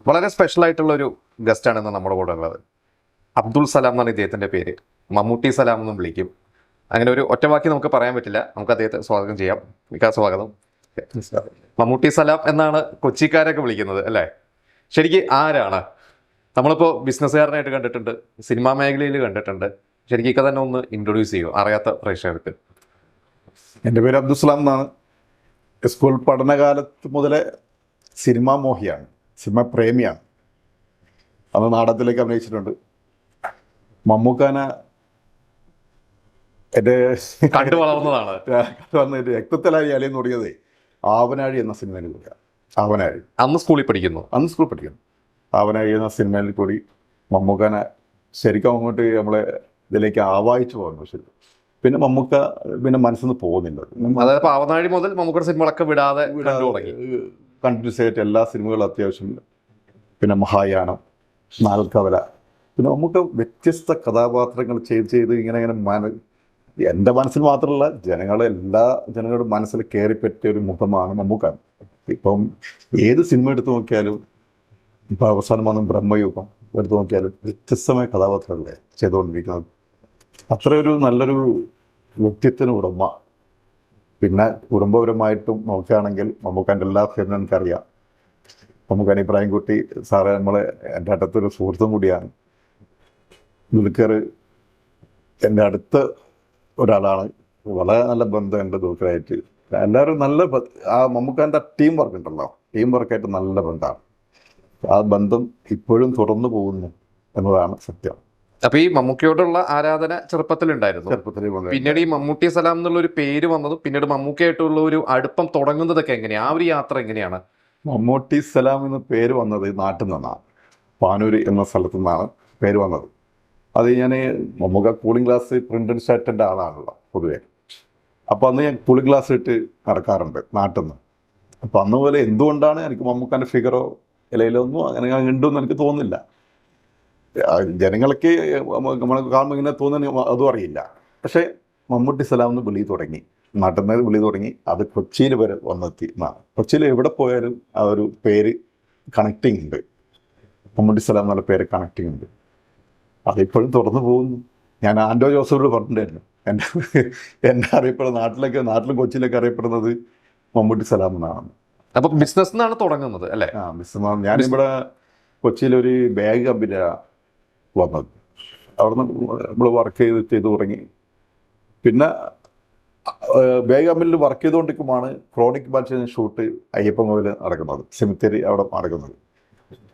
വളരെ സ്പെഷ്യൽ ആയിട്ടുള്ള ഒരു ഗസ്റ്റാണ് ഇന്ന് നമ്മുടെ കൂടെ ഉള്ളത്. അബ്ദുൾ സലാം എന്നാണ് ഇദ്ദേഹത്തിന്റെ പേര്. മമ്മൂട്ടി സലാം എന്നും വിളിക്കും. അങ്ങനെ ഒരു ഒറ്റവാക്കി നമുക്ക് പറയാൻ പറ്റില്ല. നമുക്ക് അദ്ദേഹത്തെ സ്വാഗതം ചെയ്യാം. സ്വാഗതം. മമ്മൂട്ടി സലാം എന്നാണ് കൊച്ചിക്കാരൊക്കെ വിളിക്കുന്നത് അല്ലേ? ശരിക്കും ആരാണ്? നമ്മളിപ്പോൾ ബിസിനസ്സുകാരനായിട്ട് കണ്ടിട്ടുണ്ട്, സിനിമാ മേഖലയിൽ കണ്ടിട്ടുണ്ട്. ശരിക്കും തന്നെ ഒന്ന് ഇൻട്രൊഡ്യൂസ് ചെയ്യുമോ അറിയാത്ത പ്രേക്ഷകർക്ക്? എൻ്റെ പേര് അബ്ദുസ്സലാം എന്നാണ്. സ്കൂൾ പഠനകാലത്ത് മുതലേ സിനിമാ മോഹിയാണ്, സിനിമ പ്രേമിയാണ്. അന്ന് നാടകത്തിലേക്ക് അഭിനയിച്ചിട്ടുണ്ട്. മമ്മൂക്കാനെ എൻ്റെ കണ്ടു വളർന്നതാണ്. വന്നിട്ട് രക്തത്തിലായി അലിയെന്ന് തുടങ്ങിയത് ആവനാഴി എന്ന സിനിമയിൽ കൂടിയാണ്. ആവനാഴി അന്ന് സ്കൂളിൽ പഠിക്കുന്നു. അന്ന് സ്കൂളിൽ പഠിക്കുന്നു. ആവനാഴി എന്ന സിനിമയിൽ കൂടി മമ്മൂക്കാനെ ശരിക്കും അങ്ങോട്ട് നമ്മളെ ഇതിലേക്ക് ആവാഹിച്ചു പോകുന്നു. ശരി, പിന്നെ മമ്മൂക്ക പിന്നെ മനസ്സിന്ന് പോകുന്നില്ല. അതായത് പാവനാഴി മുതൽ മമ്മൂക്കയുടെ സിനിമകളൊക്കെ വിടാതെ കണ്ടു തുടങ്ങി. കണ്ടിന്യൂസ് ആയിട്ട് എല്ലാ സിനിമകളും അത്യാവശ്യം. പിന്നെ മഹായാനം, നാൽക്കവല, പിന്നെ നമുക്ക് വ്യത്യസ്ത കഥാപാത്രങ്ങൾ ചെയ്ത് ഇങ്ങനെ എൻ്റെ മനസ്സിൽ മാത്രമല്ല എല്ലാ ജനങ്ങളുടെ മനസ്സിൽ കയറിപ്പറ്റിയ ഒരു മുഖമാണ് മമ്മൂക്ക. ഇപ്പം ഏത് സിനിമ എടുത്തു നോക്കിയാലും, ഇപ്പം അവസാനം വന്ന ബ്രഹ്മയുഗം എടുത്തു നോക്കിയാലും വ്യത്യസ്തമായ കഥാപാത്രങ്ങളെ ചെയ്തുകൊണ്ടിരിക്കുന്നത്. അത്രയൊരു നല്ലൊരു വ്യക്തിത്വത്തിന് ഉടമ. പിന്നെ കുടുംബപരമായിട്ടും നോക്കുകയാണെങ്കിൽ മമ്മൂക്കാൻ്റെ എല്ലാ ഫിലിമും എനിക്കറിയാം. മമ്മൂക്കാൻ ഇബ്രാഹിംകുട്ടി സാറ് എൻ്റെ അടുത്തൊരു സുഹൃത്തും കൂടിയാണ്. ദുൽഖർ എൻ്റെ അടുത്ത ഒരാളാണ്. വളരെ നല്ല ബന്ധമുണ്ട് ദുൽഖറായിട്ട്. എല്ലാവരും നല്ല ആ മമ്മൂക്കാൻ്റെ ടീം വർക്ക് ഉണ്ടല്ലോ, ടീം വർക്കായിട്ട് നല്ല ബന്ധമാണ്. ആ ബന്ധം ഇപ്പോഴും തുടർന്നു പോകുന്നു എന്നതാണ് സത്യം. അപ്പൊ ഈ മമ്മൂക്കയോടുള്ള ആരാധന ചെറുപ്പത്തിലുണ്ടായിരുന്നു. പിന്നീട് ഈ മമ്മൂട്ടി സലാം എന്നുള്ള ഒരു പേര് വന്നതും പിന്നീട് മമ്മൂക്കയായിട്ടുള്ള ഒരു അടുപ്പം തുടങ്ങുന്നതൊക്കെ എങ്ങനെയാ? ആ ഒരു യാത്ര എങ്ങനെയാണ്? മമ്മൂട്ടി സലാം എന്ന പേര് വന്നത് നാട്ടിൽ നിന്നാണ്. പാനൂർ എന്ന സ്ഥലത്തു നിന്നാണ് പേര് വന്നത്. അത് ഞാൻ മമ്മൂക്ക കൂളിംഗ് ഗ്ലാസ് പ്രിന്റഡ് ഷർട്ടിൻ്റെ ആളാണല്ലോ പൊതുവെ. അപ്പോൾ അന്ന് ഞാൻ കൂളിംഗ് ഗ്ലാസ് ഇട്ട് നടക്കാറുണ്ട് നാട്ടിൽ നിന്ന്. അപ്പോൾ അന്ന് പോലെ എന്തുകൊണ്ടാണ് എനിക്ക് മമ്മൂക്കാൻ്റെ ഫിഗറോ ഇലയിലോ ഒന്നും അങ്ങനെ ഉണ്ടെന്ന് എനിക്ക് തോന്നുന്നില്ല. ജനങ്ങൾക്ക് നമ്മൾ കാണുമ്പോൾ ഇങ്ങനെ തോന്നുന്ന അതും അറിയില്ല. പക്ഷേ മമ്മൂട്ടി സലാം എന്ന് വിളി തുടങ്ങി, നാട്ടിൽ നിന്ന് വിളി തുടങ്ങി. അത് കൊച്ചിയിൽ വരെ വന്നെത്തി എന്നാണ്. കൊച്ചിയിൽ എവിടെ പോയാലും ആ ഒരു പേര് കണക്റ്റിംഗ് ഉണ്ട്. മമ്മൂട്ടി സലാം എന്നുള്ള പേര് കണക്റ്റിംഗ് ഉണ്ട്. അതിപ്പോഴും തുറന്നു പോകുന്നു. ഞാൻ ആൻഡോ ജോസഫോട് പറഞ്ഞിട്ടുണ്ടായിരുന്നു, എന്നെ അറിയപ്പെടുന്ന നാട്ടിലും കൊച്ചിയിലൊക്കെ അറിയപ്പെടുന്നത് മമ്മൂട്ടി സലാം എന്നാണ്. അപ്പൊ ബിസിനസ് എന്നാണ് തുടങ്ങുന്നത് അല്ലേ? ബിസിനസ്. ഞാനിവിടെ കൊച്ചിയിലൊരു ബാഗ് കമ്പനിയാണ് വന്നത്. അവിടുന്ന് നമ്മൾ വർക്ക് ചെയ്ത് തുടങ്ങി. പിന്നെ ബാഗ് കമ്പനിയിൽ വർക്ക് ചെയ്തുകൊണ്ടിരിക്കുമ്പോഴാണ് ക്രോണിക് ബാച്ചിന് ഷൂട്ട് അയ്യപ്പൻകോവിൽ നടക്കുന്നത്, സെമിത്തേരി അവിടെ നടക്കുന്നത്.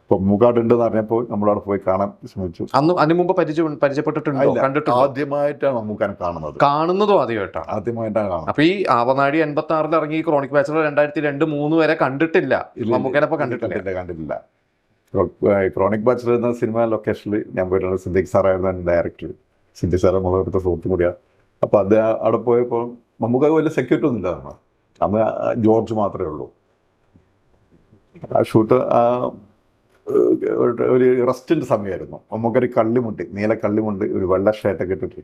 ഇപ്പം മൂക്കാടുണ്ടെന്ന് അറിഞ്ഞപ്പോൾ നമ്മളവിടെ പോയി കാണാൻ ശ്രമിച്ചു. അതിന് മുമ്പ് പരിചയപ്പെട്ടിട്ടുണ്ടോ? കണ്ടിട്ടുണ്ടോ? ആദ്യമായിട്ടാണ് മമ്മൂക്കാനെ കാണുന്നതും ആദ്യമായിട്ടാണ് കാണുന്നത്. അപ്പൊ ഈ ആവനാഴി 86 ഇറങ്ങി ക്രോണിക് ബാച്ചിലർ 2002-2003 വരെ കണ്ടിട്ടില്ല. മമ്മൂക്കനെ കണ്ടിട്ടില്ല. ക്രോണിക് ബാച്ചിലർ എന്ന സിനിമ ലൊക്കേഷനിൽ ഞാൻ പോയിട്ടുണ്ട്. സിദ്ദിഖ് സാറായിരുന്നു എൻ്റെ ഡയറക്ടർ. സിദ്ദിഖ് സാറ് നമ്മളെടുത്ത സുഹൃത്തും കൂടിയാണ്. അപ്പോൾ അത് അവിടെ പോയപ്പോൾ മമ്മൂക്ക വലിയ സെക്യൂരിറ്റി ഒന്നും ഇല്ലായിരുന്നു. അന്ന് ജോർജ് മാത്രമേ ഉള്ളൂ. ആ ഷൂട്ട് ഒരു റെസ്റ്റിൻ്റെ സമയമായിരുന്നു. നമുക്കൊരു കള്ളിമുണ്ട്, നീല കള്ളിമുണ്ട്, ഒരു വെള്ള ഷർട്ടൊക്കെ ഇട്ടിട്ട്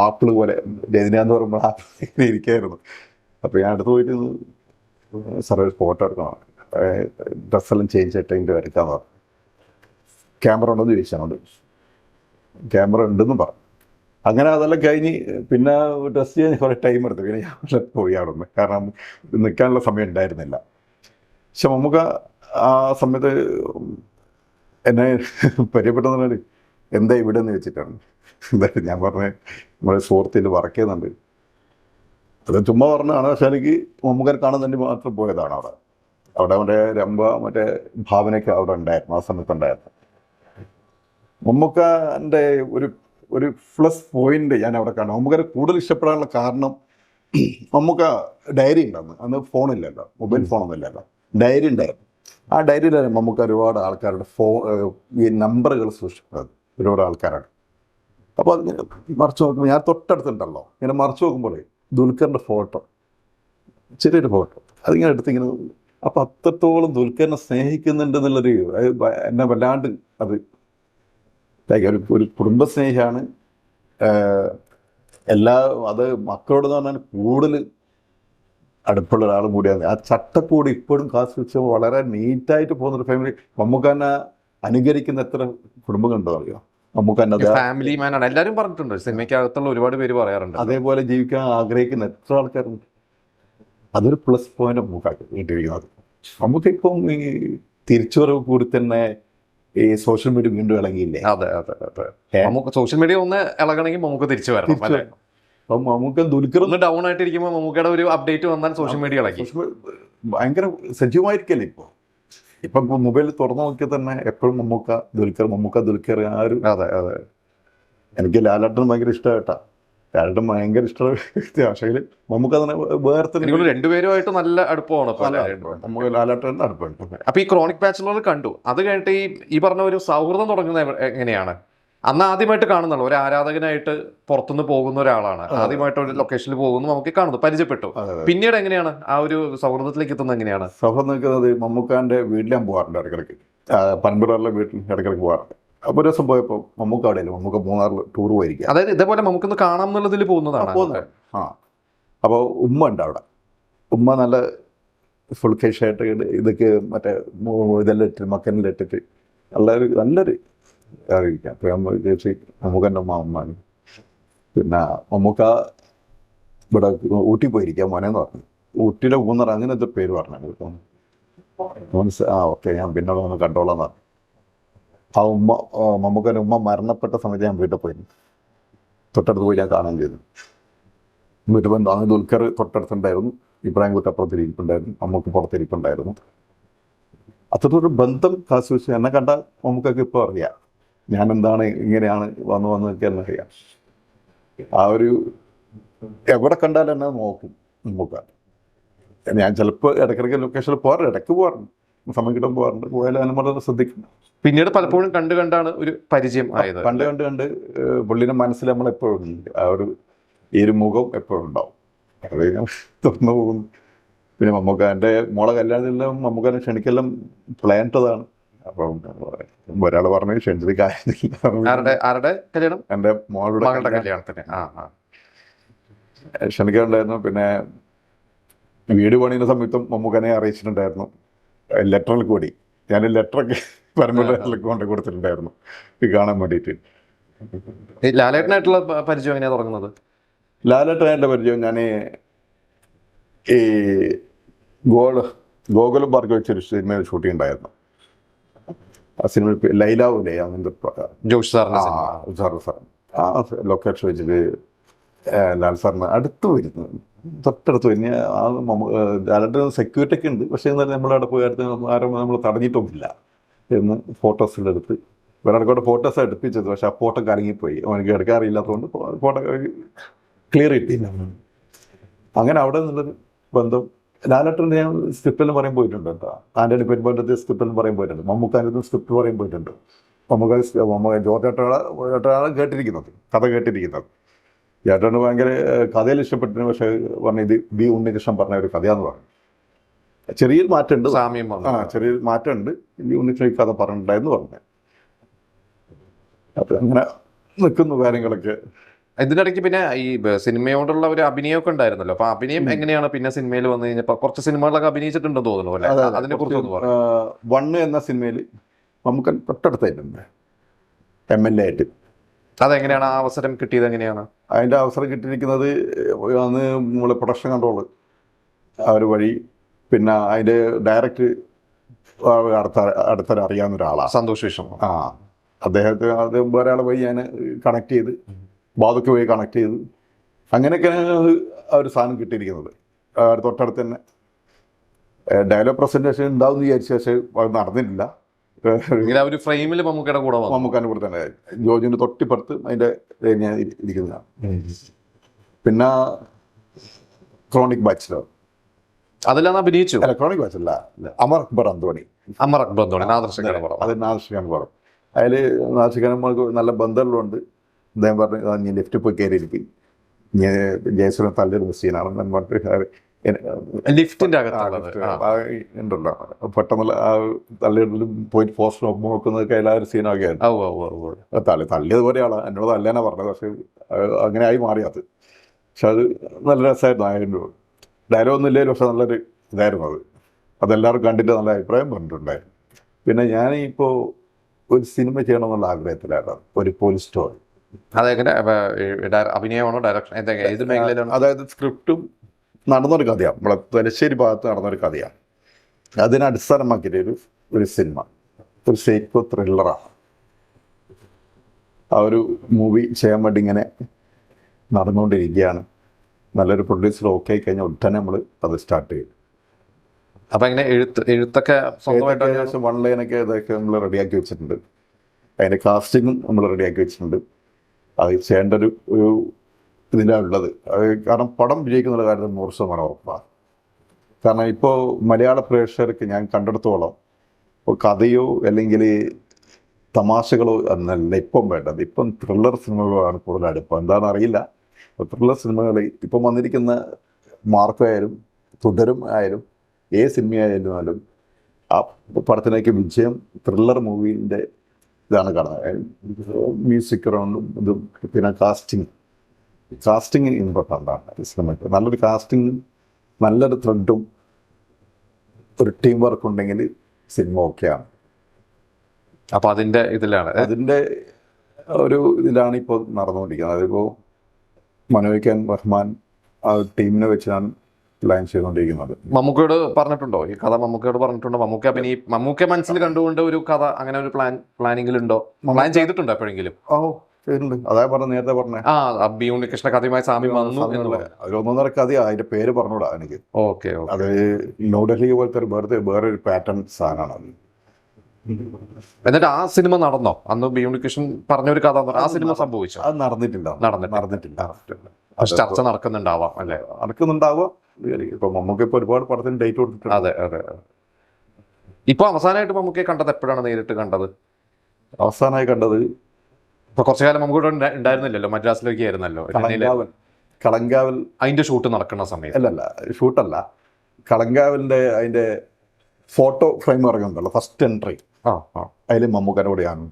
ആപ്പിൾ പോലെ രജനികാന്ത് പറയുമ്പോൾ ആപ്പിൾ ഇരിക്കുകയായിരുന്നു. അപ്പോൾ ഞാൻ അടുത്ത് പോയിട്ട് സാറേ ഒരു ഫോട്ടോ എടുക്കണം, ഡ്രസ്സെല്ലാം ചേഞ്ച് ചെയ്തിട്ട് അതിൻ്റെ വരയ്ക്കാൻ പറഞ്ഞു. ക്യാമറ ഉണ്ടെന്ന് ചോദിച്ചാൽ ക്യാമറ ഉണ്ടെന്നും പറഞ്ഞു. അങ്ങനെ അതെല്ലാം കഴിഞ്ഞ് പിന്നെ ഡ്രസ് ചെയ്യാൻ കുറേ ടൈം എടുത്തു. പിന്നെ ഞാൻ പോയി അവിടെ നിന്ന്, കാരണം നിൽക്കാനുള്ള സമയം ഉണ്ടായിരുന്നില്ല. പക്ഷെ നമുക്ക് ആ സമയത്ത് എന്നെ പരിചയപ്പെട്ടെന്ന് എന്താ ഇവിടെ നിന്ന് വെച്ചിട്ടാണ്. എന്തായാലും ഞാൻ പറഞ്ഞ നമ്മുടെ സുഹൃത്തിൽ വർക്ക് ചെയ്യുന്നുണ്ട്. അത് ചുമ്മാ പറഞ്ഞാണ്. പക്ഷെ എനിക്ക് മമ്മൂക്കനെ കാണാൻ വേണ്ടി മാത്രം പോയതാണ് അവിടെ മറ്റേ രംഭ ഭാവനയ്ക്ക് അവിടെ ഉണ്ടായിരുന്നു, ആ സമയത്ത് ഉണ്ടായിരുന്നു. മമ്മൂക്കൻ്റെ ഒരു പ്ലസ് പോയിന്റ് ഞാൻ അവിടെ കാണും. മമ്മൂക്കനെ കൂടുതൽ ഇഷ്ടപ്പെടാനുള്ള കാരണം, മമ്മൂക്ക ഡയറി ഉണ്ടായിരുന്നു. അന്ന് ഫോണില്ലല്ലോ, മൊബൈൽ ഫോണൊന്നും ഇല്ലല്ലോ, ഡയറി ഉണ്ടായിരുന്നു. ആ ഡയറിയിലാണ് നമുക്ക് ഒരുപാട് ആൾക്കാരുടെ ഈ നമ്പറുകൾ സൂക്ഷിക്കുന്നത്, ഒരുപാട് ആൾക്കാരാണ്. അപ്പോൾ അതിങ്ങനെ മറിച്ച് നോക്കുമ്പോൾ ഞാൻ തൊട്ടടുത്തുണ്ടല്ലോ, ഇങ്ങനെ മറിച്ച് നോക്കുമ്പോൾ ദുൽഖറിൻ്റെ ഫോട്ടോ, ചെറിയൊരു ഫോട്ടോ അതിങ്ങനെ എടുത്തിങ്ങനെ. അപ്പോൾ അത്രത്തോളം ദുൽഖറിനെ സ്നേഹിക്കുന്നുണ്ടെന്നുള്ളൊരു എന്നെ വല്ലാണ്ട് അത് ഒരു കുടുംബസ്നേഹിയാണ്. അത് മക്കളോടെന്ന് പറഞ്ഞാൽ കൂടുതൽ അടുപ്പുള്ള ഒരാളും കൂടിയാണ്. ആ ചട്ടക്കൂട് ഇപ്പോഴും കാസർഗോഡ് വളരെ നീറ്റായിട്ട് പോകുന്നൊരു ഫാമിലി. നമുക്ക് തന്നെ അനുകരിക്കുന്ന എത്ര കുടുംബങ്ങളുണ്ടോ അറിയോ? നമുക്ക് തന്നെ ഫാമിലി മാൻ ആണ് എല്ലാരും പറഞ്ഞിട്ടുണ്ട്. സിനിമയ്ക്കകത്തുള്ള ഒരുപാട് പേര് പറയാറുണ്ട്. അതേപോലെ ജീവിക്കാൻ ആഗ്രഹിക്കുന്ന എത്ര ആൾക്കാരുണ്ട്. അതൊരു പ്ലസ് പോയിന്റ് നമുക്കാക്കി കിട്ടിയിരിക്കുന്നത്. നമുക്കിപ്പം ഈ തിരിച്ചുവരവ് കൂടി തന്നെ ഈ സോഷ്യൽ മീഡിയ വീണ്ടും ഇളകിയില്ലേ? അതെ അതെ അതെ. നമുക്ക് സോഷ്യൽ മീഡിയ ഒന്ന് ഇളകണമെങ്കിൽ നമുക്ക് തിരിച്ചു വരണം അല്ലേ? അപ്പം നമുക്ക് ദുൽഖർ ഒന്ന് ഡൗൺ ആയിട്ടിരിക്കുമ്പോൾ മമ്മൂക്കയുടെ ഒരു അപ്ഡേറ്റ് വന്നാൽ സോഷ്യൽ മീഡിയ ഇളക്കി. ഭയങ്കര സജീവമായിരിക്കല്ലേ ഇപ്പോൾ. ഇപ്പം മൊബൈൽ തുറന്നു നോക്കിയാൽ തന്നെ എപ്പോഴും മമ്മൂക്ക ദുൽഖർ ആ ഒരു. അതെ അതെ. എനിക്ക് ലാലേട്ടൻ ഭയങ്കര ഇഷ്ടമായിട്ടാ. ലാലേട്ടൻ ഭയങ്കര ഇഷ്ടമുള്ള വ്യക്തിയാണ്. പക്ഷേ മമ്മൂക്ക തന്നെ വേറെ രണ്ടുപേരുമായിട്ട് നല്ല അടുപ്പമാണ്. നമുക്ക് ലാലേട്ടൻ അടുപ്പുണ്ട്. അപ്പൊ ഈ ക്രോണിക് ബാച്ചിലർ കണ്ടു. അത് കഴിഞ്ഞിട്ട് ഈ പറഞ്ഞ ഒരു സൗഹൃദം തുടങ്ങുന്നത് എങ്ങനെയാണ്? അന്ന് ആദ്യമായിട്ട് കാണുന്നുള്ളൂ ഒരു ആരാധകനായിട്ട് പുറത്തുനിന്ന് പോകുന്ന ഒരാളാണ്. ആദ്യമായിട്ട് ഒരു ലൊക്കേഷനിൽ പോകുന്നു, നമുക്ക് കാണുന്നു, പരിചയപ്പെട്ടു. പിന്നീട് എങ്ങനെയാണ് ആ ഒരു സൗഹൃദത്തിലേക്ക് എത്തുന്നത്? എങ്ങനെയാണ് സൗഹൃദം നിൽക്കുന്നത്? മമ്മൂക്കാന്റെ വീട്ടിൽ ഞാൻ പോകാറുണ്ട് ഇടയ്ക്കിടയ്ക്ക്. പനമ്പൂരിലെ വീട്ടിൽ ഇടയ്ക്കിടയ്ക്ക് പോകാറുണ്ട്. അപ്പോൾ ഒരു ദിവസം പോയപ്പോൾ മമ്മൂക്ക അവിടെയല്ലേ, മമ്മൂക്ക മൂന്നാറിൽ ടൂർ പോയിരിക്കുക. അതായത് ഇതേപോലെ നമുക്കൊന്ന് കാണാം എന്നുള്ളതിൽ പോകുന്നതാണ്. ആ അപ്പോൾ ഉമ്മ ഉണ്ട് അവിടെ. ഉമ്മ നല്ല ഫുൾ കേഷായിട്ട് ഇതൊക്കെ മറ്റേ ഇതെല്ലാം ഇട്ടിട്ട് മക്കനെല്ലാം ഇട്ടിട്ട് നല്ലൊരു അറിയിക്കാം. അപ്പോൾ നമ്മൾ ചേച്ചി മമ്മൂക്കൻ്റെ ഉമ്മാണ്. പിന്നെ മമ്മൂക്ക ഇവിടെ ഊട്ടി പോയിരിക്കുക മോനെന്ന് പറഞ്ഞു. ഊട്ടിയിലെ മൂന്നർ അങ്ങനത്തെ പേര് പറഞ്ഞു. ഓക്കെ ഞാൻ പിന്നെ ഒന്ന് കണ്ടോളാന്ന് പറഞ്ഞു. ആ മമ്മൂക്കൻ്റെ ഉമ്മ മരണപ്പെട്ട സമയത്ത് ഞാൻ വീട്ടിൽ പോയിരുന്നു. തൊട്ടടുത്ത് പോയി ഞാൻ കാണാൻ ചെയ്തു. വീട്ടിൽ പോയി അന്ന് ദുൽഖർ തൊട്ടടുത്തുണ്ടായിരുന്നു, ഇബ്രാഹിം കുട്ടി അപ്പുറത്തിരിപ്പുണ്ടായിരുന്നു, മമ്മൂക്ക് പുറത്തിരിപ്പുണ്ടായിരുന്നു. അത്തരത്തിലൊരു ബന്ധം കാശുവെച്ച് എന്നെ കണ്ട മമ്മൂക്കൊക്കെ ഇപ്പോൾ അറിയാം ഞാൻ എന്താണ് ഇങ്ങനെയാണ് വന്നൊക്കെ അറിയാം. ആ ഒരു എവിടെ കണ്ടാലും എന്നെ നോക്കും മമ്മൂക്ക. ഞാൻ ചിലപ്പോൾ ഇടയ്ക്കിടയ്ക്ക് ലൊക്കേഷനിൽ പോകാറുണ്ട്, ഇടയ്ക്ക് പോകാറുണ്ട്, സമയം കിട്ടുമ്പോൾ പോകാറുണ്ട്. പോയാലും അതിനെ ശ്രദ്ധിക്കുന്നു. പിന്നീട് പലപ്പോഴും കണ്ടാണ് ഒരു പരിചയം ആയത്. കണ്ട് പുള്ളിയുടെ മനസ്സിൽ നമ്മളെപ്പോഴും ആ ഒരു മുഖം എപ്പോഴും ഉണ്ടാവും. അത് തുറന്നു പോകും. പിന്നെ മമ്മൂക്കാൻ്റെ മോളെ കല്യാണത്തിലെല്ലാം മമ്മൂക്കാനെ ക്ഷണിക്കെല്ലാം പ്ലാൻറ്റതാണ്. അപ്പം ഒരാൾ പറഞ്ഞു ക്ഷണിച്ചത് ആരുടെ കല്യാണം? എൻ്റെ മോളുടെ കല്യാണത്തിന് ക്ഷണിക്കാനുണ്ടായിരുന്നു. പിന്നെ വീട് പണിയുന്ന സമയത്തും മമ്മൂക്കനെ അറിയിച്ചിട്ടുണ്ടായിരുന്നു. ലെറ്ററിൽ കൂടി ഞാൻ ലെറ്ററൊക്കെ പരമ്പരയിലൊക്കെ കൊണ്ട് കൊടുത്തിട്ടുണ്ടായിരുന്നു കാണാൻ വേണ്ടിയിട്ട്. ലാലേട്ടനായിട്ടുള്ള പരിചയം എങ്ങനെയാണ് തുടങ്ങുന്നത്? ലാലേട്ടനായിട്ടുള്ള പരിചയം ഞാൻ ഈ ഗോകുലം പാർക്ക് വെച്ചൊരു സിനിമയിൽ ഷൂട്ടിംഗ് ഉണ്ടായിരുന്നു. ആ സിനിമ ലൈലാവൂലേ അങ്ങനത്തെ ജോഷ് സാറിന്റെ സാർ ആ ലൊക്കേഷൻ വെച്ചിട്ട് ലാൽ സാറിന് അടുത്ത് വരുന്നത്, തൊട്ടടുത്ത് വരുന്ന ആ ലാലേട്ടൻ സെക്യൂരിറ്റി ഒക്കെ ഉണ്ട്. പക്ഷേ എന്നാലും നമ്മളവിടെ പോയി അടുത്ത് ആരും നമ്മൾ തടഞ്ഞിട്ടൊന്നുമില്ല എന്ന് ഫോട്ടോസിൻ്റെ അടുത്ത് ഒരാൾക്കോടെ ഫോട്ടോസ് എടുപ്പിച്ചത്. പക്ഷെ ആ ഫോട്ടോ കലങ്ങിപ്പോയി, അവനക്ക് എടുക്കാൻ അറിയില്ലാത്തതുകൊണ്ട് ഫോട്ടോ ക്ലിയർ കിട്ടിയില്ല. അങ്ങനെ അവിടെ നിന്നുള്ളൊരു ബന്ധം. ലാലേട്ടൻ്റെ ഞാൻ സ്ക്രിപ്റ്റെല്ലാം പറയാൻ പോയിട്ടുണ്ട് കേട്ടോ. ആൻ്റണി പെരുമ്പാറ്റത്തെ സ്ക്രിപ്റ്റെല്ലാം പറയാൻ പോയിട്ടുണ്ട്. മമ്മൂക്കാൻ്റെ സ്ക്രിപ്റ്റ് പറയാൻ പോയിട്ടുണ്ട്. മമ്മൂക്ക ജോർജേട്ടനാണ് കേട്ടിരിക്കുന്നത്, കഥ കേട്ടിരിക്കുന്നത്. ചേട്ടന് ഭയങ്കര കഥയിൽ ഇഷ്ടപ്പെട്ടിരുന്നു. പക്ഷേ പറഞ്ഞ ഇത് ബി ഉണ്ണികൃഷ്ണൻ പറഞ്ഞ ഒരു കഥയാന്ന് പറഞ്ഞു. ചെറിയൊരു മാറ്റമുണ്ട്, ചെറിയൊരു മാറ്റമുണ്ട്. ബി ഉണ്ണികൃഷ്ണൻ ഈ കഥ പറഞ്ഞിട്ടുണ്ടായെന്ന് പറഞ്ഞു. അപ്പം അങ്ങനെ നിൽക്കുന്നു കാര്യങ്ങളൊക്കെ. ഇതിനിടയ്ക്ക് പിന്നെ ഈ സിനിമയോടുള്ള ഒരു അഭിനയമൊക്കെ ഉണ്ടായിരുന്നല്ലോ. അപ്പൊ അഭിനയം എങ്ങനെയാണ് പിന്നെ സിനിമയിൽ വന്നു കഴിഞ്ഞപ്പോൾ? കുറച്ച് സിനിമകളൊക്കെ അഭിനയിച്ചിട്ടുണ്ടെന്ന് തോന്നുന്നു അല്ലേ? അതിനെ കുറിച്ച് വണ്ണ് എന്ന സിനിമയിൽ നമുക്ക് തൊട്ടടുത്തായിട്ടുണ്ട് MLA ആയിട്ട്. അതെങ്ങനെയാണ് ആ അവസരം കിട്ടിയത്? എങ്ങനെയാണ് അതിൻ്റെ അവസരം കിട്ടിയിരിക്കുന്നത്? അന്ന് നമ്മൾ പ്രൊഡക്ഷൻ കൺട്രോൾ ആ ഒരു വഴി, പിന്നെ അതിൻ്റെ ഡയറക്റ്റ് അടുത്തൊരു അറിയാവുന്ന ഒരാളാണ് സന്തോഷ് വിഷം. അദ്ദേഹത്തെ അത് ഒരാളെ വഴി ഞാൻ കണക്ട് ചെയ്ത്, ബാധയ്ക്ക് പോയി കണക്ട് ചെയ്ത്, അങ്ങനെയൊക്കെയാണ് ആ ഒരു സാധനം കിട്ടിയിരിക്കുന്നത്. തൊട്ടടുത്ത് തന്നെ ഡയലോഗ് പ്രസൻറ്റേഷൻ ഉണ്ടാവും എന്ന് വിചാരിച്ചു, പക്ഷേ അത് നടന്നിട്ടില്ല. ഫ്രെയിമിൽ മമ്മൂക്കാൻ്റെ കൂടെ തന്നെ ജോർജിൻ്റെ തൊട്ടിപ്പുറത്ത് അതിൻ്റെ ഞാൻ ഇരിക്കുന്നതാണ്. പിന്നെ ക്രോണിക് ബാച്ചിലർ അതിലാണ് അഭിനയിച്ചു. അല്ല, ക്രോണിക് ബാച്ചിലല്ല, അമർ അക്ബർ അന്തോണി. അത് നാദർഷഖാൻ പടം. അതിൽ നാദർഷഖാന്മാർക്ക് നല്ല ബന്ധമുള്ളതുകൊണ്ട് അദ്ദേഹം പറഞ്ഞു നീ ലെഫ്റ്റ് പോയി കയറിയിരിക്കും, ജയസുരൻ തല്ലൊരു സീനാണെന്ന് പറഞ്ഞിട്ട് ലിഫ്റ്റിന്റെ ഉണ്ടല്ലോ പെട്ടെന്നുള്ള ആ തള്ളിയിടലും പോയിട്ട് പോസ്റ്റ് നോക്കുന്നതൊക്കെ എല്ലാവരും സീനൊക്കെ ആയിരുന്നു. തള്ളിയതുപോലെയാണ് എന്നോട് തല്ലാനാ പറഞ്ഞത്. പക്ഷെ അങ്ങനെ ആയി മാറിയത്. പക്ഷെ അത് നല്ല രസമായിരുന്നു. ഡയലോഗ് ഒന്നും ഇല്ലെങ്കിലും പക്ഷെ നല്ലൊരു ഇതായിരുന്നു അത്. അതെല്ലാവരും കണ്ടിട്ട് നല്ല അഭിപ്രായം പറഞ്ഞിട്ടുണ്ടായിരുന്നു. പിന്നെ ഞാനിപ്പോൾ ഒരു സിനിമ ചെയ്യണമെന്നുള്ള ആഗ്രഹത്തിലായിരുന്നു, ഒരു പോലീസ് സ്റ്റോറി. അതെങ്ങനെ അഭിനയമാണോ ഡയറക്ഷൻ ഏത് മേഖലയിലാണ്? അതായത് സ്ക്രിപ്റ്റും നടന്നൊരു കഥയാണ്, നമ്മളെ തലശ്ശേരി ഭാഗത്ത് നടന്നൊരു കഥയാണ്. അതിനെ അടിസ്ഥാനമാക്കിയിട്ട് ഒരു സിനിമ, ഒരു സൈക്കോ ത്രില്ലറാണ്. ആ ഒരു മൂവി ചെയ്യാൻ വേണ്ടി ഇങ്ങനെ നടന്നുകൊണ്ടിരിക്കുകയാണ്. നല്ലൊരു പ്രൊഡ്യൂസർ ഓക്കെ ആയി കഴിഞ്ഞാൽ ഉടനെ നമ്മൾ അത് സ്റ്റാർട്ട് ചെയ്യും. അപ്പൊ എങ്ങനെ എഴുത്തൊക്കെ സ്വന്തമായിട്ട് ഏകദേശം 1 ലൈനൊക്കെ ഇതൊക്കെ നമ്മൾ റെഡിയാക്കി വെച്ചിട്ടുണ്ട്. അതിൻ്റെ കാസ്റ്റിങ്ങും നമ്മൾ റെഡിയാക്കി വെച്ചിട്ടുണ്ട്. അത് ചെയ്യേണ്ട ഒരു ഇതിലാണ് ഉള്ളത്. അത് കാരണം പടം വിജയിക്കുന്നുള്ള കാര്യത്തിൽ 100% ഉറപ്പാണ്. കാരണം ഇപ്പോൾ മലയാള പ്രേക്ഷകർക്ക് ഞാൻ കണ്ടെടുത്തോളം ഇപ്പോൾ കഥയോ അല്ലെങ്കിൽ തമാശകളോ എന്നല്ല ഇപ്പം വേണ്ടത്. ഇപ്പം ത്രില്ലർ സിനിമകളാണ് കൂടുതൽ അടുപ്പം. എന്താണെന്ന് അറിയില്ല. ത്രില്ലർ സിനിമകൾ ഇപ്പം വന്നിരിക്കുന്ന മാർക്കായാലും തുടരും ആയാലും ഏത് സിനിമയായാലും ആ പടത്തിലേക്ക് വിജയം ത്രില്ലർ മൂവീൻ്റെ ഇതാണ് കാണുന്നത്. മ്യൂസിക് റൗണ്ടും ഇതും പിന്നെ കാസ്റ്റിംഗ് ഇമ്പോർട്ടൻ്റ് ആണ് സിനിമയ്ക്ക്. നല്ലൊരു കാസ്റ്റിംഗും നല്ലൊരു ത്രെഡും ഒരു ടീം വർക്ക് ഉണ്ടെങ്കിൽ സിനിമ ഓക്കെയാണ്. അപ്പൊ അതിന്റെ അതിൻ്റെ ഒരു ഇതിലാണ് ഇപ്പോൾ നടന്നുകൊണ്ടിരിക്കുന്നത്. അതിപ്പോൾ മനോജ് റഹ്മാൻ ആ ടീമിനെ വെച്ചാണ് പ്ലാൻ ചെയ്തുകൊണ്ടിരിക്കുന്നത്. മമ്മൂക്കയോട് പറഞ്ഞിട്ടുണ്ടോ ഈ കഥ? മമ്മൂക്കയോട് പറഞ്ഞിട്ടുണ്ടോ? മമ്മൂക്ക മനസ്സിൽ കണ്ടുകൊണ്ട് ഒരു കഥ അങ്ങനെ ഒരു പ്ലാനിങ്ങിലുണ്ടോ? പ്ലാൻ ചെയ്തിട്ടുണ്ടോ എപ്പോഴെങ്കിലും? ചെയ്തിട്ടുണ്ട്. അതായത് നേരത്തെ പറഞ്ഞ ബി ഉണ്ണികൃഷ്ണ കഥയുമായി സാമ്യം വന്നു എന്നുള്ളത്. ഒരു 1.5 കഥയാ. അതിന്റെ പേര് പറഞ്ഞൂടാ എനിക്ക്. ഓക്കെ. അത് ന്യൂഡൽഹി പോലത്തെ വേറൊരു പാറ്റേൺ സാധനമാണ്. എന്നിട്ട് ആ സിനിമ നടന്നോ? അന്ന് ബി ഉണ്ണികൃഷ്ണൻ പറഞ്ഞൊരു കഥ ആ സിനിമ സംഭവിച്ചോ? അത് നടന്നിട്ടില്ല. പക്ഷെ ചർച്ച നടക്കുന്നുണ്ടാവാം അല്ലെ? നടക്കുന്നുണ്ടാവാം. ഇപ്പൊ മമ്മൂക്ക ഇപ്പൊ ഒരുപാട് പടത്തിന് ഡേറ്റ് കൊടുത്തിട്ടുണ്ട്. അതെ. ഇപ്പൊ അവസാനമായിട്ട് മമ്മൂക്കയെ കണ്ടത് എപ്പോഴാണ് നേരിട്ട് കണ്ടത്? അവസാനമായി കണ്ടത് ഇപ്പൊ കുറച്ചു കാലം മമ്മൂക്ക ഉണ്ടായിരുന്നില്ലല്ലോ, മദ്രാസിലേക്ക് ആയിരുന്നല്ലോ. കളങ്കാവൽ അതിന്റെ ഷൂട്ട് നടക്കുന്ന സമയത്ത്. അല്ലല്ല, ഷൂട്ടല്ല, കളങ്കാവലിന്റെ അതിന്റെ ഫോട്ടോ ഫ്രെയിം ഇറങ്ങുന്നുണ്ടല്ലോ, ഫസ്റ്റ് എൻട്രി. അതിൽ മമ്മൂക്കൻ്റെ കൂടെയാണ്.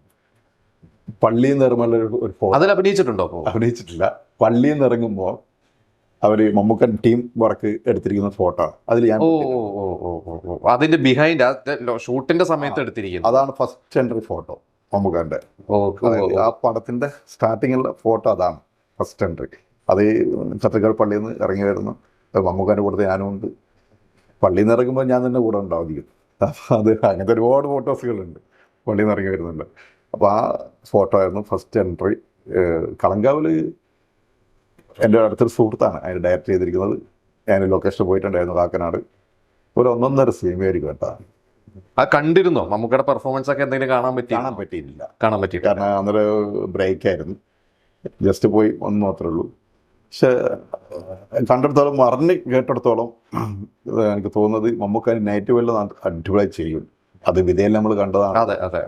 പള്ളിയിൽ നിന്ന് ഇറങ്ങുമ്പോൾ ഒരു ഫോട്ടോ. അതിൽ അഭിനയിച്ചിട്ടുണ്ടോ? അഭിനയിച്ചിട്ടില്ല. പള്ളിയിൽ നിന്ന് ഇറങ്ങുമ്പോൾ അവര് മമ്മൂക്കൻ ടീം വർക്ക് എടുത്തിരിക്കുന്ന ഫോട്ടോ. അതിൽ ഞാൻ അതിന്റെ ബിഹൈൻഡ് ഷൂട്ടിന്റെ സമയത്ത് എടുത്തിരിക്കുന്നത് അതാണ് ഫസ്റ്റ് എൻട്രി ഫോട്ടോ മമ്മൂക്കൻ്റെ. ആ പടത്തിന്റെ സ്റ്റാർട്ടിങ്ങിലുള്ള ഫോട്ടോ അതാണ് ഫസ്റ്റ് എൻട്രി. അത് ചത്തക്കാട് പള്ളിയിൽ നിന്ന് ഇറങ്ങി വരുന്നു. മമ്മൂക്കൻ്റെ കൂടെ ഞാനും ഉണ്ട്. പള്ളിയിൽ നിന്ന് ഇറങ്ങുമ്പോൾ ഞാൻ തന്നെ കൂടെ ഉണ്ടാവും. അപ്പോൾ അത് അങ്ങനത്തെ ഒരുപാട് ഫോട്ടോസുകളുണ്ട്. പള്ളിയിൽ നിന്ന് ഇറങ്ങി വരുന്നുണ്ട്. അപ്പോൾ ആ ഫോട്ടോ ആയിരുന്നു ഫസ്റ്റ് എൻട്രി. കളങ്കാവിൽ എൻ്റെ അടുത്തൊരു സുഹൃത്താണ് അതിന് ഡയറക്റ്റ് ചെയ്തിരിക്കുന്നത്. ഞാൻ ലൊക്കേഷൻ പോയിട്ടുണ്ടായിരുന്നു, കാക്കനാട്. ഒരു 1.5 സിനിമയായിരിക്കും കേട്ടോ. ആ കണ്ടിരുന്നോ? മമ്മൂക്കയുടെ പെർഫോമൻസ് ഒക്കെ എന്തെങ്കിലും കാണാൻ പറ്റിയില്ല. കാരണം അന്നേരം ബ്രേക്ക് ആയിരുന്നു. ജസ്റ്റ് പോയി ഒന്ന് മാത്രമേ ഉള്ളൂ. പക്ഷെ കണ്ടിടത്തോളം അറിഞ്ഞ് കേട്ടിടത്തോളം എനിക്ക് തോന്നുന്നത് മമ്മൂക്ക നൈറ്റ് വല്ല അടിപൊളി ചെയ്യും. അത് വിധേയം നമ്മൾ കണ്ടതാണ്. അതെ.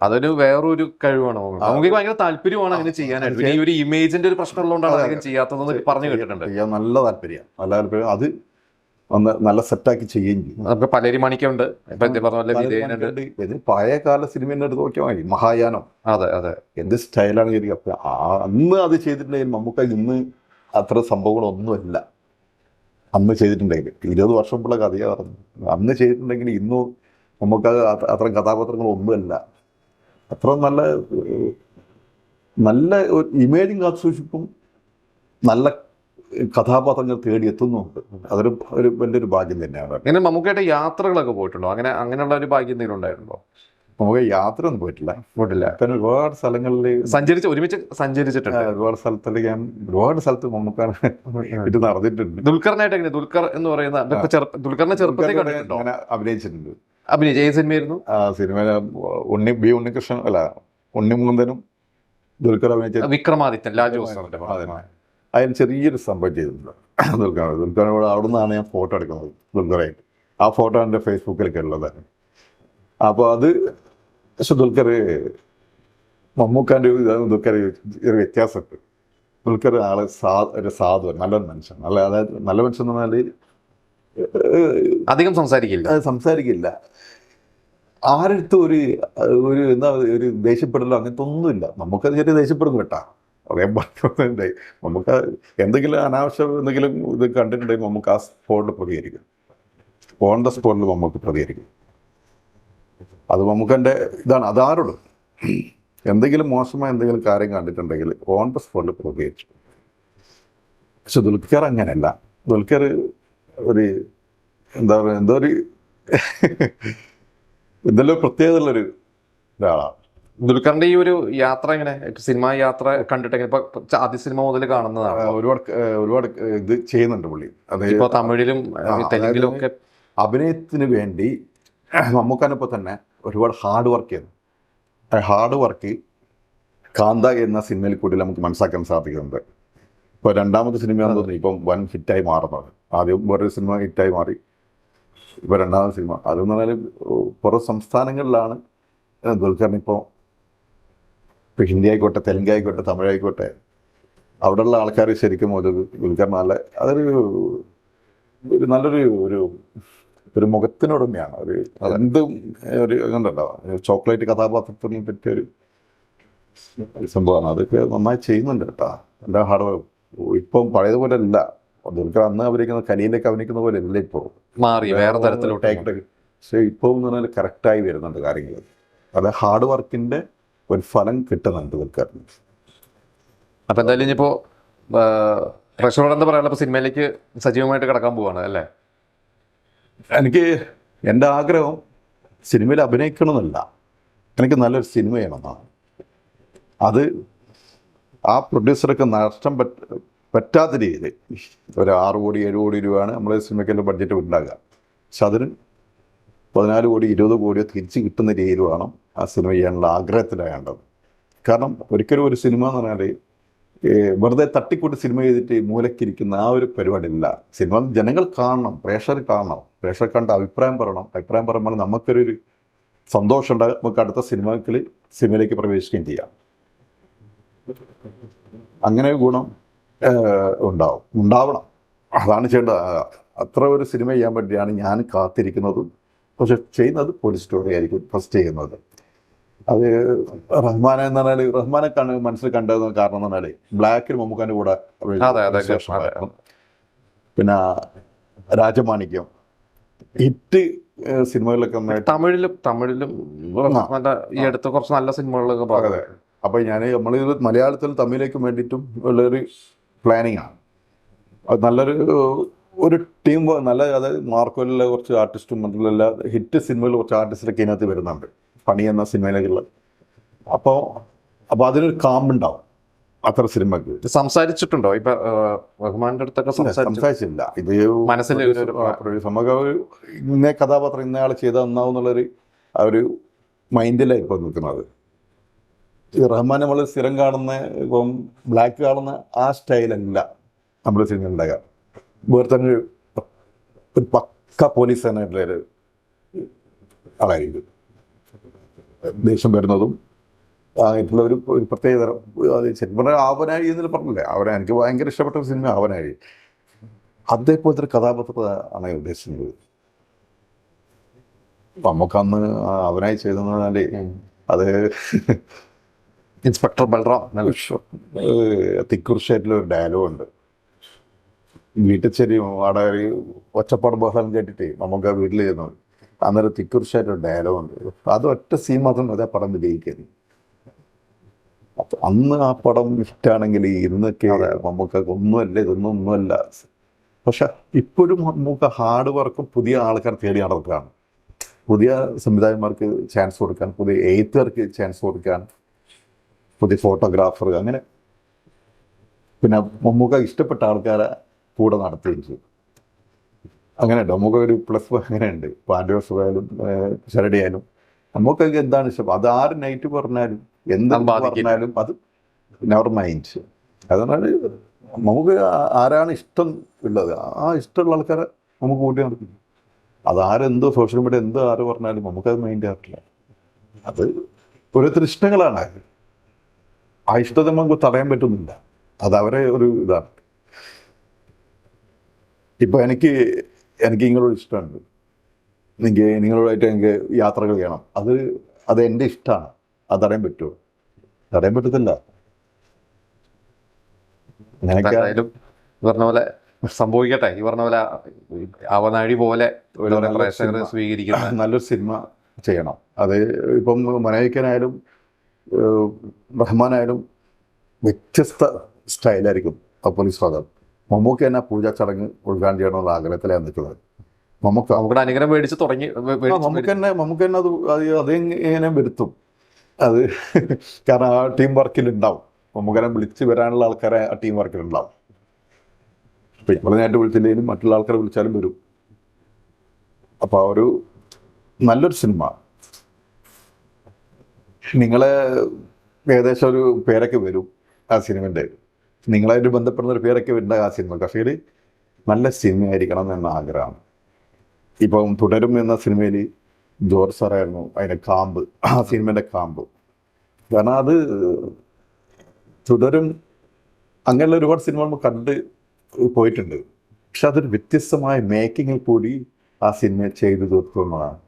അതൊരു വേറൊരു കഴിവാണ്. നമുക്ക് ഭയങ്കര താല്പര്യമാണ് അങ്ങനെ ചെയ്യാനായിട്ട്. ഈ ഒരു ഇമേജിന്റെ ഒരു പ്രശ്നം ഉള്ളതുകൊണ്ടാണ് അധികം ചെയ്യാത്തതെന്ന് പറഞ്ഞു കേട്ടിട്ടുണ്ട്. നല്ല താല്പര്യം. അത് നല്ല സെറ്റാക്കി ചെയ്യുകയും ചെയ്യും. നമുക്ക് പലരി മണിക്കുണ്ട്, പഴയ കാല സിനിമ എടുത്ത് നോക്കിയാൽ മതി. മഹായാനം. അതെ. എന്ത് സ്റ്റൈലാണ് ശരിക്കും. അന്ന് അത് ചെയ്തിട്ടുണ്ടെങ്കിൽ മമ്മൂക്ക ഇന്ന് അത്ര സംഭവങ്ങളൊന്നുമല്ല. അന്ന് ചെയ്തിട്ടുണ്ടെങ്കിൽ 20 വർഷം മുമ്പുള്ള കഥയാണ് പറഞ്ഞത്. അന്ന് ചെയ്തിട്ടുണ്ടെങ്കിൽ ഇന്നും നമുക്ക് അത്തരം കഥാപാത്രങ്ങളൊന്നുമല്ല. അത്ര നല്ല ഒരു ഇമേജിങ് കാത്തുസൂക്ഷിപ്പും നല്ല കഥാപാത്രങ്ങൾ തേടി എത്തുന്നുണ്ട്. അതൊരു വലിയൊരു ഭാഗ്യം തന്നെയാണ്. ഇങ്ങനെ മമ്മൂക്കയുടെ യാത്രകളൊക്കെ പോയിട്ടുണ്ടോ? അങ്ങനെയുള്ള ഒരു ഭാഗ്യം എന്തെങ്കിലും ഉണ്ടായിരുന്നോ? നമുക്ക് യാത്ര ഒന്നും പോയിട്ടില്ല. പിന്നെ ഒരുപാട് സ്ഥലങ്ങളിൽ ഒരുമിച്ച് സഞ്ചരിച്ചിട്ടുണ്ട്. ഒരുപാട് സ്ഥലത്ത് മമ്മൂക്ക ഇത് നടന്നിട്ടുണ്ട്. ദുൽഖറിനായിട്ട് എങ്ങനെ? ദുൽഖർ എന്ന് പറയുന്ന ദുൽഖറിനെ ചെറുപ്പത്തിൽ കണ്ടിട്ടുണ്ടോ? അഭിനയിച്ചിട്ടുണ്ട്. ഏത് സിനിമയായിരുന്നു? സിനിമ ബി ഉണ്ണികൃഷ്ണൻ അല്ല, ഉണ്ണിമുകുന്ദനും ദുൽഖർ അഭിനയിച്ച വിക്രമാദിത്യൻ, ലാൽ അതിന് ചെറിയൊരു സംഭവം ചെയ്തിട്ടുണ്ട്. ദുൽഖറിനോട് അവിടെ നിന്നാണ് ഞാൻ ഫോട്ടോ എടുക്കുന്നത്. ദുൽഖറായിട്ട് ആ ഫോട്ടോ എൻ്റെ ഫേസ്ബുക്കിലൊക്കെ ഉള്ളതാണ്. അപ്പോൾ അത് പക്ഷെ മമ്മൂക്കാൻ്റെ ദുൽഖർ ഒരു വ്യത്യാസമുണ്ട്. ദുൽഖർ ആള് ഒരു സാധു, നല്ലൊരു മനുഷ്യൻ. അതായത് നല്ല മനുഷ്യൻ എന്ന് പറഞ്ഞാൽ അധികം സംസാരിക്കില്ല. ആരടുത്തും ഒരു ദേഷ്യപ്പെടലോ അങ്ങനത്തെ ഒന്നുമില്ല. നമുക്കത് ചെറിയ ദേഷ്യപ്പെടും കേട്ടാ. അദ്ദേഹം പറഞ്ഞിട്ടുണ്ട് നമുക്ക് എന്തെങ്കിലും അനാവശ്യം എന്തെങ്കിലും ഇത് കണ്ടിട്ടുണ്ടെങ്കിൽ നമുക്ക് ആ സ്പോട്ടിൽ പ്രതികരിക്കും, ഓൺ ദ സ്പോട്ടിൽ നമുക്ക് പ്രതികരിക്കും. അത് നമുക്ക് എൻ്റെ ഇതാണ്. അതാരോടും എന്തെങ്കിലും മോശമായ എന്തെങ്കിലും കാര്യം കണ്ടിട്ടുണ്ടെങ്കിൽ ഓൺ ദ സ്പോട്ടിൽ പ്രതികരിച്ചു. പക്ഷെ ദുൽഖർ അങ്ങനെയല്ല. ദുൽഖർ ഒരു എന്താ പറയുക, എന്തോ ഒരു എന്തെല്ലോ പ്രത്യേകതയുള്ളൊരു ഒരാളാണ്. ദുൽഖറിന്റെ ഈ ഒരു യാത്ര എങ്ങനെ, സിനിമ യാത്ര കണ്ടിട്ട് ഇപ്പൊ ആദ്യ സിനിമ മുതൽ കാണുന്നതാണ്, ഒരുപാട് ഇത് ചെയ്യുന്നുണ്ട് പുള്ളി. അത് ഇപ്പൊ തമിഴിലും തെലുങ്കിലും ഒക്കെ അഭിനയത്തിന് വേണ്ടി നമുക്കതിനിപ്പോൾ തന്നെ ഒരുപാട് ഹാർഡ് വർക്ക് ചെയ്യുന്നു. ആ ഹാർഡ് വർക്ക് കാന്ത എന്ന സിനിമയിൽ കൂടി നമുക്ക് മനസ്സിലാക്കാൻ സാധിക്കുന്നുണ്ട്. ഇപ്പോൾ രണ്ടാമത്തെ സിനിമയാണെന്ന് തോന്നുന്നു ഇപ്പം വൻ ഹിറ്റായി മാറുന്നത്. ആദ്യം വേറൊരു സിനിമ ഹിറ്റായി മാറി, ഇപ്പോൾ രണ്ടാമത്തെ സിനിമ. അതെന്ന് പറഞ്ഞാൽ പുറം സംസ്ഥാനങ്ങളിലാണ് ദുൽഖറിനിപ്പോൾ, ഇപ്പോൾ ഹിന്ദി ആയിക്കോട്ടെ, തെലുങ്ക് ആയിക്കോട്ടെ, തമിഴായിക്കോട്ടെ, അവിടെയുള്ള ആൾക്കാർ ശരിക്കും ഒരു ദുൽഖർ നല്ല അതൊരു നല്ലൊരു ഒരു മുഖത്തിനുടമയാണ്. ഒരു എന്തും ഒരു കണ്ടല്ലോ, ചോക്ലേറ്റ് കഥാപാത്രത്തിനെ പറ്റിയൊരു സംഭവമാണ്. അതൊക്കെ നന്നായി ചെയ്യുന്നുണ്ട് കേട്ടോ. എൻ്റെ ഹാർഡ് വർക്ക് ഇപ്പം പഴയതുപോലെ അല്ല. ദുൽഖർ അന്ന് അഭിനയിക്കുന്ന കലിയിലേക്ക് അഭിനയിക്കുന്ന പോലെ അല്ല ഇപ്പോൾ, മാറി വേറെ തരത്തിലോട്ട്. പക്ഷേ ഇപ്പോൾ എന്ന് പറഞ്ഞാൽ കറക്റ്റായി വരുന്നുണ്ട് കാര്യങ്ങൾ. അത് ഹാർഡ് വർക്കിൻ്റെ ഒരു ഫലം കിട്ടുന്നുണ്ട് ദുൽഖറിന്. അപ്പൊ എന്തായാലും ഇനിയിപ്പോ പ്രേക്ഷകരോട് എന്താ പറയാനുള്ള, ഇപ്പൊ സിനിമയിലേക്ക് സജീവമായിട്ട് കിടക്കാൻ പോവാണ് അല്ലേ? എനിക്ക് എൻ്റെ ആഗ്രഹം സിനിമയിൽ അഭിനയിക്കണമെന്നല്ല, എനിക്ക് നല്ലൊരു സിനിമ ചെയ്യണമെന്നാണ്. അത് ആ പ്രൊഡ്യൂസർക്ക് നഷ്ടം പറ്റാത്ത രീതിയിൽ ഒരു 6 കോടി 7 കോടി രൂപയാണ് നമ്മുടെ സിനിമയ്ക്കെല്ലാം ബഡ്ജറ്റ് ഉണ്ടാകുക. പക്ഷെ അതിന് 14 കോടി 20 കോടിയോ തിരിച്ച് കിട്ടുന്ന രീതിയിൽ വേണം ആ സിനിമ ചെയ്യാനുള്ള ആഗ്രഹത്തിലാകേണ്ടത്. കാരണം ഒരിക്കലും ഒരു സിനിമ എന്ന് പറഞ്ഞാൽ വെറുതെ തട്ടിക്കൂട്ടി സിനിമ ചെയ്തിട്ട് മൂലക്കിരിക്കുന്ന ആ ഒരു പരിപാടിയില്ല. സിനിമ ജനങ്ങൾ കാണണം, പ്രേക്ഷകർ കാണണം, പ്രേക്ഷകർ കണ്ട് അഭിപ്രായം പറയണം. അഭിപ്രായം പറയുമ്പോൾ നമുക്കൊരു സന്തോഷം ഉണ്ടാകും, നമുക്ക് അടുത്ത സിനിമയിലേക്ക് പ്രവേശിക്കുകയും ചെയ്യാം. അങ്ങനെ ഗുണം ഉണ്ടാവണം. അതാണ് ചെയ്യേണ്ടത്. അത്ര ഒരു സിനിമ ചെയ്യാൻ വേണ്ടിയാണ് ഞാൻ കാത്തിരിക്കുന്നതും. പക്ഷെ ചെയ്യുന്നത് പോലീസ് സ്റ്റോറി ആയിരിക്കും ഫസ്റ്റ് ചെയ്യുന്നത്. അത് റഹ്മാനെ എന്ന് പറഞ്ഞാൽ റഹ്മാനെ മനസ്സിൽ കണ്ടത് കാരണം എന്ന് പറഞ്ഞാൽ ബ്ലാക്കിൽ മമ്മൂക്കാൻ്റെ കൂടെ ശേഷമായിരുന്നു. പിന്നെ രാജമാണിക്യം ഹിറ്റ് സിനിമകളിലൊക്കെ തമിഴിലും ഈ അടുത്ത കുറച്ച് നല്ല സിനിമകളൊക്കെ അതെ. അപ്പോൾ നമ്മൾ മലയാളത്തിലും തമിഴിലേക്കും വേണ്ടിയിട്ടും ഉള്ളൊരു പ്ലാനിങ് ആണ്. അത് ഒരു ടീം നല്ല, അതായത് മാർക്കോയിലുള്ള കുറച്ച് ആർട്ടിസ്റ്റും മറ്റുള്ള ഹിറ്റ് സിനിമകളിൽ കുറച്ച് ആർട്ടിസ്റ്റൊക്കെ ഇതിനകത്ത് വരുന്നുണ്ട്, പണി എന്ന സിനിമയിലേക്കുള്ള. അപ്പോൾ അതിനൊരു കാമ്പുണ്ടാവും അത്ര സിനിമക്ക്. സംസാരിച്ചിട്ടുണ്ടോ ഇപ്പൊ റഹ്മാന്റെ അടുത്തൊക്കെ? സംസാരിച്ചില്ല. ഇത് മനസ്സിൽ നമുക്ക് ഇന്ന കഥാപാത്രം ഇന്നയാൾ ചെയ്താൽ നന്നാവുന്നുള്ളൊരു ആ ഒരു മൈൻഡിലാണ് ഇപ്പോൾ നിൽക്കുന്നത്. ഈ റഹ്മാൻ നമ്മൾ സ്ഥിരം കാണുന്ന, ഇപ്പം ബ്ലാക്ക് കാണുന്ന ആ സ്റ്റൈലല്ല നമ്മൾ സിനിമ ഉണ്ടാകുക. വേറെ തന്നെ ഒരു പക്ക പോലീസ് സേനയുടെ ആളായിരിക്കും. ദേഷ്യം വരുന്നതും ആയിട്ടുള്ള ഒരു പ്രത്യേക തരം. അത് ശരിക്കും പറഞ്ഞാൽ ആവനാഴി എന്നതിൽ പറഞ്ഞില്ലേ, എനിക്ക് ഭയങ്കര ഇഷ്ടപ്പെട്ട ഒരു സിനിമ ആവനാഴി. അതേപോലത്തെ ഒരു കഥാപാത്രത്തെ ആണ് ഉദ്ദേശിക്കുന്നത്. നമുക്കന്ന് അവനായി ചെയ്തെന്ന് പറഞ്ഞാൽ അത് ഇൻസ്പെക്ടർ ബൽറാം തിക്കുറിശ്ശേരിലൊരു ഡയലോഗുണ്ട്. വീട്ടിൽ ശരി അവിടെ ഒരു ഒച്ചപ്പാട് ബഹളം കേട്ടിട്ട് നമുക്ക് വീട്ടിൽ ചെയ്യുന്നത്. അന്നേരം തിക്കുറിശ്ശേരിലൊരു ഡയലോഗുണ്ട്. അത് ഒറ്റ സീൻ മാത്രം അതേ പടം വിജയിക്കുന്നു. അപ്പം അന്ന് ആ പടം ഇഷ്ടമാണെങ്കിൽ ഇന്നൊക്കെ നമുക്ക് ഒന്നുമല്ല. പക്ഷെ ഇപ്പോഴും നമുക്ക് ഹാർഡ് വർക്കും പുതിയ ആൾക്കാർ തേടി നടക്കുകയാണ്. പുതിയ സംവിധായകന്മാർക്ക് ചാൻസ് കൊടുക്കാൻ, പുതിയ എഴുത്തുകാർക്ക് ചാൻസ് കൊടുക്കാൻ, പുതിയ ഫോട്ടോഗ്രാഫർ, അങ്ങനെ പിന്നെ നമുക്ക് ഇഷ്ടപ്പെട്ട ആൾക്കാരെ കൂടെ നടത്തുകയും ചെയ്യും. അങ്ങനെയുണ്ട് നമുക്ക് ഒരു പ്ലസ് അങ്ങനെയുണ്ട്. ഇപ്പോൾ ആൻഡ്രോസ് ആയാലും ശരടി ആയാലും നമുക്കൊക്കെ എന്താണ് ഇഷ്ടം, അത് ആര് നെഗറ്റീവ് പറഞ്ഞാലും എന്ത് പറഞ്ഞാലും അത് നെവർ മൈൻഡ്. അതുകൊണ്ടാണ് നമുക്ക് ആരാണ് ഇഷ്ടം ഉള്ളത്, ആ ഇഷ്ടമുള്ള ആൾക്കാരെ നമുക്ക് കൂട്ടി നടക്കും. അതാരെന്തോ സോഷ്യൽ മീഡിയ എന്തോ ആര് പറഞ്ഞാലും നമുക്കത് മൈൻഡ് ആക്കില്ല. അത് ഓരോരുത്തർ ഇഷ്ടങ്ങളാണ്. ആ ഇഷ്ടത്തെ നമുക്ക് തടയാൻ പറ്റുന്നില്ല. അതവരെ ഒരു ഇതാണ്. ഇപ്പോൾ എനിക്ക് നിങ്ങളോട് ഇഷ്ടമുണ്ട്, നിങ്ങളോടായിട്ട് എനിക്ക് യാത്രകൾ ചെയ്യണം, അത് എൻ്റെ ഇഷ്ടമാണ്. അത് തടയാൻ പറ്റുമോ? തടയാൻ പറ്റത്തില്ല. അങ്ങനെയൊക്കെ എന്തായാലും ഈ പറഞ്ഞ പോലെ സംഭവിക്കട്ടെ. ഈ പറഞ്ഞ പോലെ അവനാഴി പോലെ ഒരു നല്ല പ്രേക്ഷകർ സിനിമ. സ്വീകരിക്കുന്ന നല്ലൊരു സിനിമ ചെയ്യണം. അത് ഇപ്പം മനോഹിക്കനായാലും റഹ്മാനായാലും വ്യത്യസ്ത സ്റ്റൈലായിരിക്കും പോലീസ് ഫാദർ. മമ്മൂക്ക തന്നെ പൂജാ ചടങ്ങ് ഉദ്ഘാടനം ചെയ്യണമെന്നുള്ള ആഗ്രഹത്തിലാണ് നിൽക്കുന്നത്. നമ്മുടെ അനുഗ്രഹം മേടിച്ച് തുടങ്ങി നമുക്ക് തന്നെ അത് എങ്ങനെ വരുത്തും അത്. കാരണം ആ ടീം വർക്കിൽ ഉണ്ടാവും. നമുക്കനെ വിളിച്ച് വരാനുള്ള ആൾക്കാരെ ആ ടീം വർക്കിൽ ഉണ്ടാവും. ഇപ്പം നമ്മൾ നേരിട്ട് വിളിച്ചില്ലെങ്കിലും മറ്റുള്ള ആൾക്കാരെ വിളിച്ചാലും വരും. അപ്പോൾ ഒരു നല്ലൊരു സിനിമ. നിങ്ങളെ ഏകദേശം ഒരു പേരൊക്കെ വരും ആ സിനിമൻ്റെ. നിങ്ങളായിട്ട് ബന്ധപ്പെടുന്ന ഒരു പേരൊക്കെ വരുന്ന ആ സിനിമ. പക്ഷേ നല്ല സിനിമയായിരിക്കണം എന്ന ആഗ്രഹമാണ്. ഇപ്പം തുടരും എന്ന സിനിമയിൽ ജോർജ് സാറായിരുന്നു അതിൻ്റെ കാമ്പ്, ആ സിനിമേൻ്റെ കാമ്പ്. കാരണം അത് തുടരും അങ്ങനെയുള്ള ഒരുപാട് സിനിമ നമ്മൾ കണ്ട് പോയിട്ടുണ്ട്. പക്ഷെ അതൊരു വ്യത്യസ്തമായ മേക്കിങ്ങിൽ കൂടി ആ സിനിമ ചെയ്തു തീർത്തു എന്നതാണ്.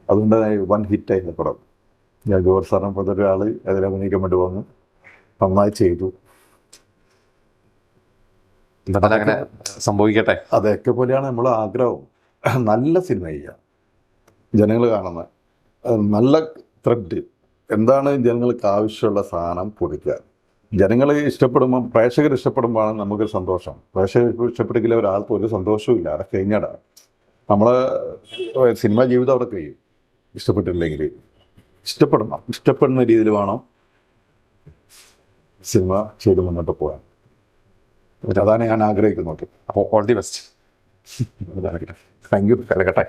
അതുകൊണ്ട് വൺ ഹിറ്റായിരുന്ന പടം. ഞാൻ ജോർജ് സാറിനെ പോലത്തെ ഒരാൾ അതിൽ അഭിനയിക്കാൻ വേണ്ടി വന്നു, നന്നായി ചെയ്തു. അങ്ങനെ സംഭവിക്കട്ടെ. അതൊക്കെ പോലെയാണ് നമ്മളെ ആഗ്രഹവും. നല്ല സിനിമ ചെയ്യുക, ജനങ്ങൾ കാണുന്ന നല്ല ത്രെഡ് എന്താണ് ജനങ്ങൾക്ക് ആവശ്യമുള്ള സാധനം കൊടുക്കുക. ജനങ്ങൾ ഇഷ്ടപ്പെടുമ്പോൾ, പ്രേക്ഷകർ ഇഷ്ടപ്പെടുമ്പോഴാണ് നമുക്കൊരു സന്തോഷം. പ്രേക്ഷകർ ഇഷ്ടപ്പെടുകില്ല ഒരാൾക്ക് ഒരു സന്തോഷവും ഇല്ല. അവിടെ കഴിഞ്ഞാടാണ് നമ്മളെ സിനിമാ ജീവിതം അവിടെ കഴിയും. ഇഷ്ടപ്പെട്ടില്ലെങ്കിൽ ഇഷ്ടപ്പെടണം, ഇഷ്ടപ്പെടുന്ന രീതിയിൽ വേണം സിനിമ ചെയ്ത് മുന്നോട്ട് പോകാൻ. അതാണ് ഞാൻ ആഗ്രഹിക്കുന്നത്. അപ്പോൾ all the best. Thank you. കിടക്കട്ടെ.